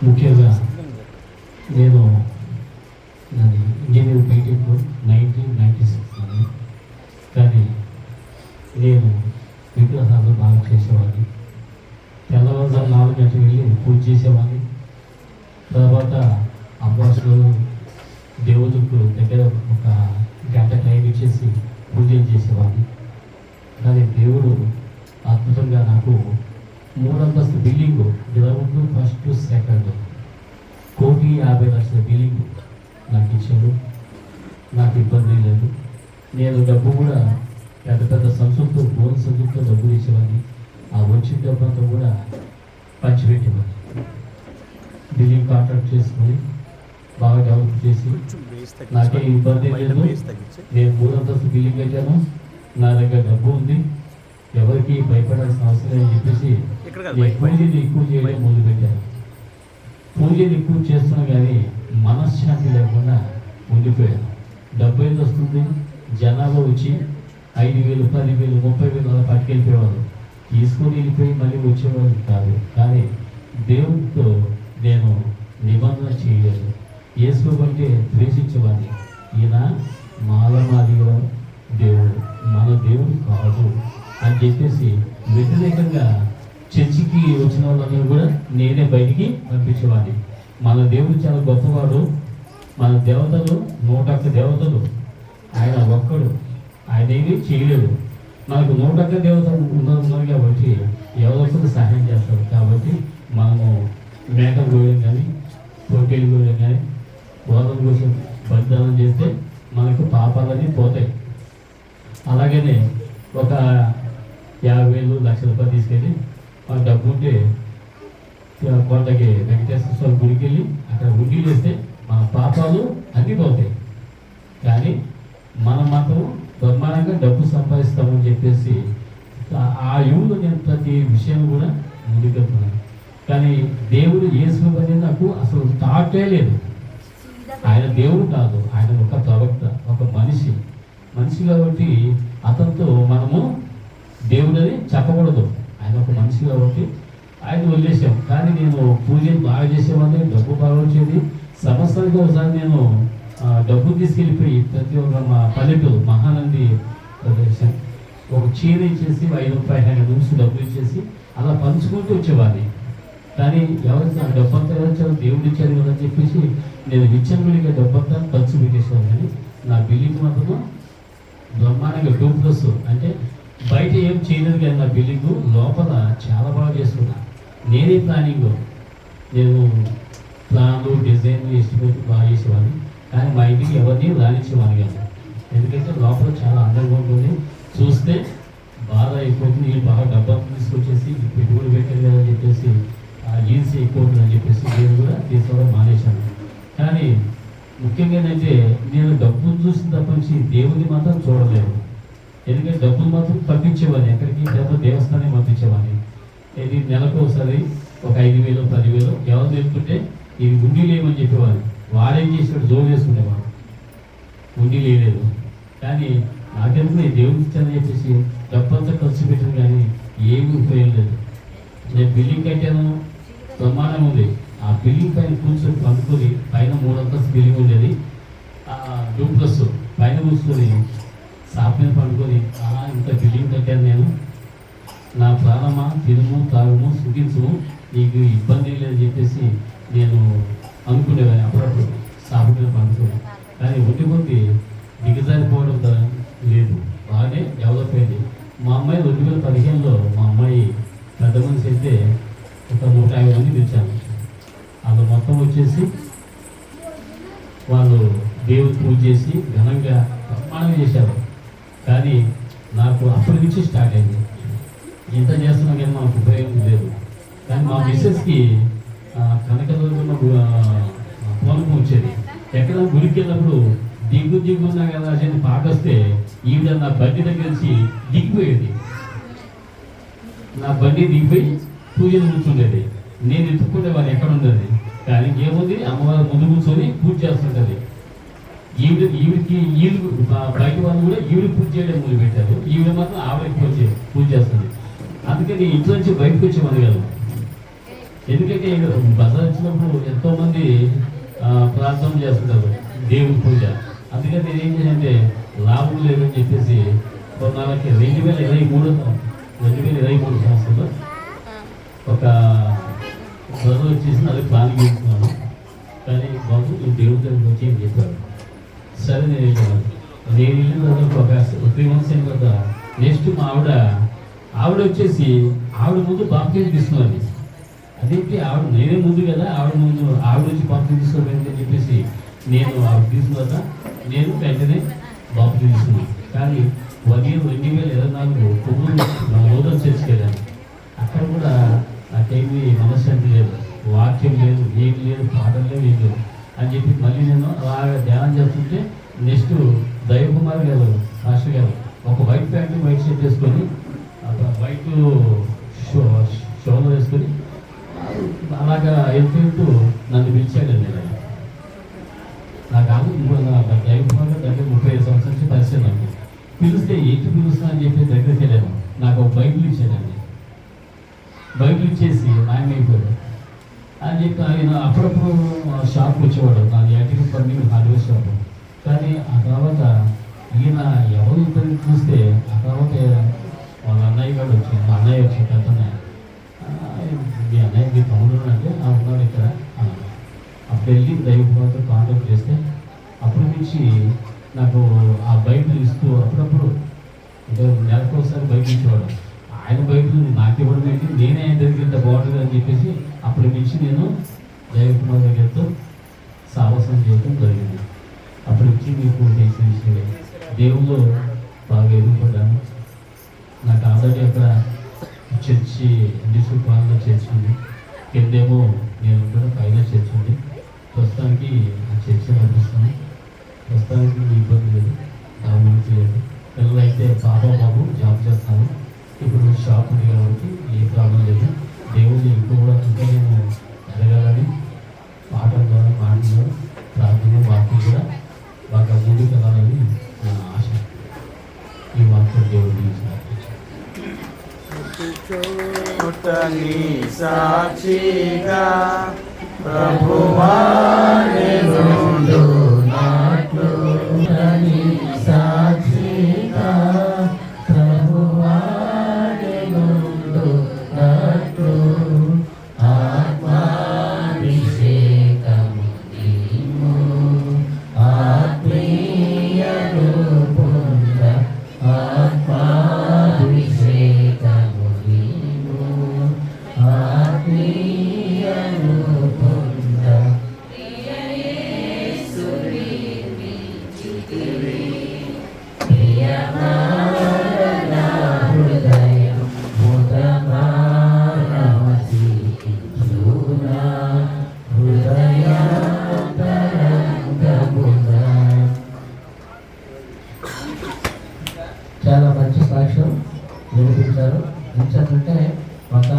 ముఖ్యంగా నేను నాది ఇంజనీరింగ్ బీటెక్ 1996 అని, కానీ నేను విగ్రహాలు బాగా చేసేవాడిని. తెల్లవారుజాము 4 గంటలకు వెళ్ళి పూజ చేసేవాడిని. తర్వాత అబ్బాసులు దేవుళ్ళకు దగ్గర ఒక గంట టైం ఇచ్చేసి పూజలు చేసేవాడిని. కానీ దేవుడు అద్భుతంగా నాకు 3 అంతస్తు building ground first second 1,50,00,000 building నాకు ఇచ్చాడు. నాకు ఇబ్బంది లేదు. నేను డబ్బు కూడా పెద్ద పెద్ద సంస్థలతో గోల్ సంస్థలతో డబ్బులు ఇచ్చేవాడిని. ఆ వచ్చిన డబ్బంతా కూడా పంచిపెట్టేవాడిని. బిల్డింగ్ కాంట్రాక్ట్ చేసుకొని బాగా డెవలప్ చేసి నాకే ఇబ్బంది లేదు. నేను 3 అంతస్తు బిల్డింగ్ కట్టాను. నా దగ్గర డబ్బు ఉంది. ఎవరికి భయపడాల్సిన అవసరం లేదని చెప్పేసి పూజలు ఎక్కువ చేయడం మొదలుపెట్టాను. పూజలు ఎక్కువ చేస్తున్నా కానీ మనశ్శాంతి లేకుండా ఉండిపోయాను. డబ్బు ఏది వస్తుంది, జనాభా వచ్చి 5,000, 10,000, 30,000 అలా పట్టుకెళ్ళిపోయేవాళ్ళు. తీసుకొని వెళ్ళిపోయి మళ్ళీ వచ్చేవాళ్ళు కాదు. కానీ దేవుడితో నేను నిబంధన చేయలేదు. వేసుకోబట్టే ద్వేషించేవాడిని. ఈయన మాలమాదిగా దేవుడు, మన దేవుడు కాదు అని చెప్పేసి వ్యతిరేకంగా చర్చికి వచ్చిన వాళ్ళని కూడా నేనే బయటికి పంపించేవాడిని. మన దేవుడు చాలా గొప్పవాడు. మన దేవతలు 101 దేవతలు, ఆయన ఒక్కడు, ఆయన ఏమీ చేయలేడు. మనకు 101 దేవతలు ఉన్నారు కాబట్టి ఎవరొక్కరు సహాయం చేస్తారు. కాబట్టి మనము మేకలు కోయడం కానీ, పొట్టేలు కోయడం కానీ, గోధుమ కోసం బలిదానం చేస్తే మనకు పాపాలన్నీ పోతాయి. అలాగనే ఒక 50,000, 1,00,000 రూపాయలు తీసుకెళ్ళి మన డబ్బు ఉంటే కొండకి వెంకటేశ్వర స్వామి గుడికి వెళ్ళి అక్కడ ఉండి వేస్తే మన పాపాలు అన్నీ పోతాయి. కానీ మనం మాత్రం బ్రహ్మాండంగా డబ్బు సంపాదిస్తామని చెప్పేసి ఆ యువలో నేను ప్రతి విషయం కూడా ముందుకెళ్తున్నాను. కానీ దేవుడు యేసు నాకు అసలు థాటే లేదు. ఆయన దేవుడు కాదు, ఆయన ఒక ప్రవక్త, ఒక మనిషి కాబట్టి అతనితో మనము దేవుడని చెప్పకూడదు. ఆయన ఒక మనిషి కాబట్టి ఆయన వదిలేసాం. కానీ నేను పూజలు బాగా చేసేవాడిని, డబ్బు బాగా వచ్చేది. సంవత్సరానికి ఒకసారి నేను డబ్బు తీసుకెళ్ళిపోయి ప్రతి ఒక్క మా పల్లెటూరు మహానంది ప్రదేశం ఒక చీర ఇచ్చేసి 5 రూపాయలు డబ్బులు ఇచ్చేసి అలా పంచుకుంటూ వచ్చేవాడిని. కానీ ఎవరు నా డబ్బంతా ఎవరు దేవుడు ఇచ్చారు కదా అని చెప్పేసి నేను విచ్చలవిడిగా డబ్బంతా ఖర్చు పెట్టేసేవాడిని. కానీ నా బిల్డింగ్ మాత్రం బ్రహ్మాండంగా 2+ అంటే బయట ఏం చేయలేదు. కానీ నా బిల్డింగ్ లోపల చాలా బాగా చేసుకున్నా. నేనే ప్లానింగ్, నేను ప్లాన్లు, డిజైన్లు, ఎస్టిమేట్ బాగా చేసేవాడిని. కానీ మా ఇంటికి ఎవరిని రానిచ్చేవాడిని కాదు. ఎందుకంటే లోపల చాలా అందంగా ఉంటుంది. చూస్తే బాధ అయిపోతుంది. వీళ్ళు బాగా డబ్బా తీసుకొచ్చేసి పెట్టుబడి పెట్టారు కదా అని చెప్పేసి ఈజీ అయిపోతుంది అని చెప్పేసి నేను కూడా తీసుకోవడం మానేశాను. కానీ ముఖ్యంగా ఏంటంటే నేను డబ్బులు చూసిన తప్పనించి దేవుడిని మాత్రం చూడలేదు. ఎందుకంటే డబ్బులు మాత్రం పంపించేవాడిని ఎక్కడికి, దేవస్థానం పంపించేవాడిని. ఇది నెలకు ఒకసారి ఒక 5,000, 10,000 ఎవరు తెలుపుతుంటే ఇది ఉండి లేమని చెప్పేవాడు. వాడేం చేసాడు, జోలు చేసుకునేవాడు. ఉండి లేదు. కానీ నాకెందుకు నేను దేవుడికి ఇచ్చానని చెప్పేసి డబ్బంతా ఖర్చు పెట్టాను. కానీ ఏమీ ఉపయోగం లేదు. నేను బిల్డింగ్ కట్టాను, ప్రమాణం ఉంది. ఆ బిల్డింగ్ పైన కూర్చొని పండుకొని, పైన 3 అంతస్తు బిల్డింగ్ ఉండేది, 2+ పైన కూర్చొని షాప్ మీద పండుకొని ఇంత బిల్డింగ్ కట్టాను నేను. నా ప్రాణమా, తినుము, తాగుము, సుఖించుము, నీకు ఇబ్బంది లేదని చెప్పేసి నేను అనుకునేవాడిని. అప్పుడప్పుడు షాప్ మీద పండుకొని. కానీ ఉండిపోతే దిగజారిపోవడం లేదు, బాగానే డెవలప్ అయింది. మా అమ్మాయి 2015లో మా అమ్మాయి పెద్ద మనిషి అయితే ఒక 150 మంది తెచ్చాను. వాళ్ళు మొత్తం వచ్చేసి వాళ్ళు దేవుడు పూజ చేసి ఘనంగా ప్రమాణం చేశారు. కానీ నాకు అప్పటి నుంచి స్టార్ట్ అయింది. ఇంత చేస్తున్నా కానీ మనకు ఉపయోగం లేదు. కానీ మా మిస్సెస్కి కనకదుర్గమ్మ పూనకం వచ్చేది. ఎక్కడ గుడికి వెళ్ళినప్పుడు దిగున్నా కదా అని పాట వస్తే ఈవిడ నా బండి దగ్గర నుంచి దిగిపోయేది. నా బండి దిగిపోయి పూజలు కూర్చుండేది. నేను ఎత్తుకునేవాడిని ఎక్కడ ఉండేది. కానీ ఏముంది, అమ్మవారి ముందు కూర్చొని పూజ చేస్తుంటుంది. ఈవిడికి బయట వాళ్ళు కూడా ఈవిడ పూజ చేయడం మొదలు పెట్టారు. ఈవిడ మాత్రం ఆవిడకి పూజ చేస్తుంది. అందుకని ఇంట్లో నుంచి బయటకు వచ్చేవాడు కదా. ఎందుకంటే బజార్ వచ్చినప్పుడు ఎంతోమంది ప్రార్థన చేస్తుంటారు దేవుని పూజ. అందుకని నేను ఏం చేయాలంటే లాభం లేదని చెప్పేసి కొన్నాళ్ళకి 2023 సంవత్సరంలో ఒక బ్రదర్ వచ్చేసి అది ప్లాన్ చేస్తున్నాను. కానీ బాబు నువ్వు దేవుడి దగ్గరికి వచ్చి ఏం చెప్పాడు. సరే నేను వెళ్ళాను. నేను వెళ్ళిన తర్వాత ఒక 3 months అయిన తర్వాత నెక్స్ట్ మా ఆవిడ వచ్చేసి ఆవిడ ముందు బాప్టిజం తీసుకున్నది. అదేంటి ఆవిడ నేనే ముందు కదా, ఆవిడ వచ్చి బాప్టిజం తీసుకోవాలని చెప్పేసి నేను ఆవిడ తీసుకున్న తర్వాత నేను వెంటనే బాప్టిజం తీసుకున్నాను. కానీ 2024 రోజులు చర్చకెళ్ళాను. అక్కడ కూడా నాకేమీ మనశ్శాంతి లేదు, వాక్యం లేదు, ఏం లేదు, పాటలు లేవు, ఏం లేదు అని చెప్పి మళ్ళీ నేను అలాగా ధ్యానం చేస్తుంటే నెక్స్ట్ దైవకుమార్ గారు మాస్టర్ గారు ఒక వైట్ ప్యాంట్ వైట్ షర్ట్ వేసుకొని వైట్ షోలో వేసుకొని అలాగా వెళ్తూ నన్ను పిలిచాడండి. నాకు దైవకుమార్ గారు దగ్గర 35 సంవత్సరాల నుంచి పరిచయం. నాకు పిలిస్తే ఏంటి పిలుస్తున్నా అని చెప్పి దగ్గరికి వెళ్ళాను. నాకు ఒక బైబిల్ ఇచ్చాడండి. బైబిల్ ఇచ్చేసి మాయమైపోయాడు అని చెప్పి ఆయన అప్పుడప్పుడు షాప్కి వచ్చేవాడు, నాది యాక్టివ్ పని హార్డ్వేర్ షాప్. కానీ ఆ తర్వాత ఈయన ఎవరు ఇద్దరిని చూస్తే ఆ తర్వాత వాళ్ళ అన్నయ్య గారు వచ్చి మా అన్నయ్య వచ్చి అతనే మీ అన్నయ్యకి తమ్ముడు అంటే ఆ ఉన్నాడు ఇక్కడ. అప్పుడు వెళ్ళి దైవతో కాంటాక్ట్ చేస్తే అప్పటి నుంచి నాకు ఆ బైబిల్ ఇస్తూ అప్పుడప్పుడు అంటే నెలకు ఒకసారి బైబిల్ ఇచ్చేవాడు. ఆయన బైబిల్ నాకు ఇవ్వడం ఏంటి, నేనే ఆయన దగ్గరికి ఇంత బాగుంటుంది అని చెప్పేసి అప్పటి నుంచి నేను దైవకుమార్ దగ్గరతో సాహసం చేయడం జరిగింది. అప్పటి నుంచి మీకు చేసే విషయమే దేవుళ్ళు బాగా ఎదుగుపడ్డాను. నాకు ఆల్రెడీ అక్కడ చర్చి ఇండిస్ట్రీ పాలన చర్చి ఉంది, కిందేమో నేను కూడా పైన చర్చి ఉంది. ప్రస్తుతానికి ఆ చర్చి నడిపిస్తాను. ప్రస్తుతానికి ఇబ్బంది లేదు, గవర్నమెంట్ లేదు. పిల్లలు అయితే బాబు జాబ్ చేస్తాను. ఇప్పుడు షాప్ ఉంది కాబట్టి ఏ ప్రాబ్లం లేదు. దేవుడిని ఇంకా కూడా నేను ఎదగాలని పాటల ద్వారా మాటలు ప్రార్థన వాక్యం కూడా బాగా ముందుకు వెళ్ళాలని నా ఆశ. ఈ వాక్యం దేవుడి సాక్షిగా ప్రభువా సాక్షిగా చాలా మంచి సాక్ష్యం వినిపించారు. ఎంచేతంటే ఒక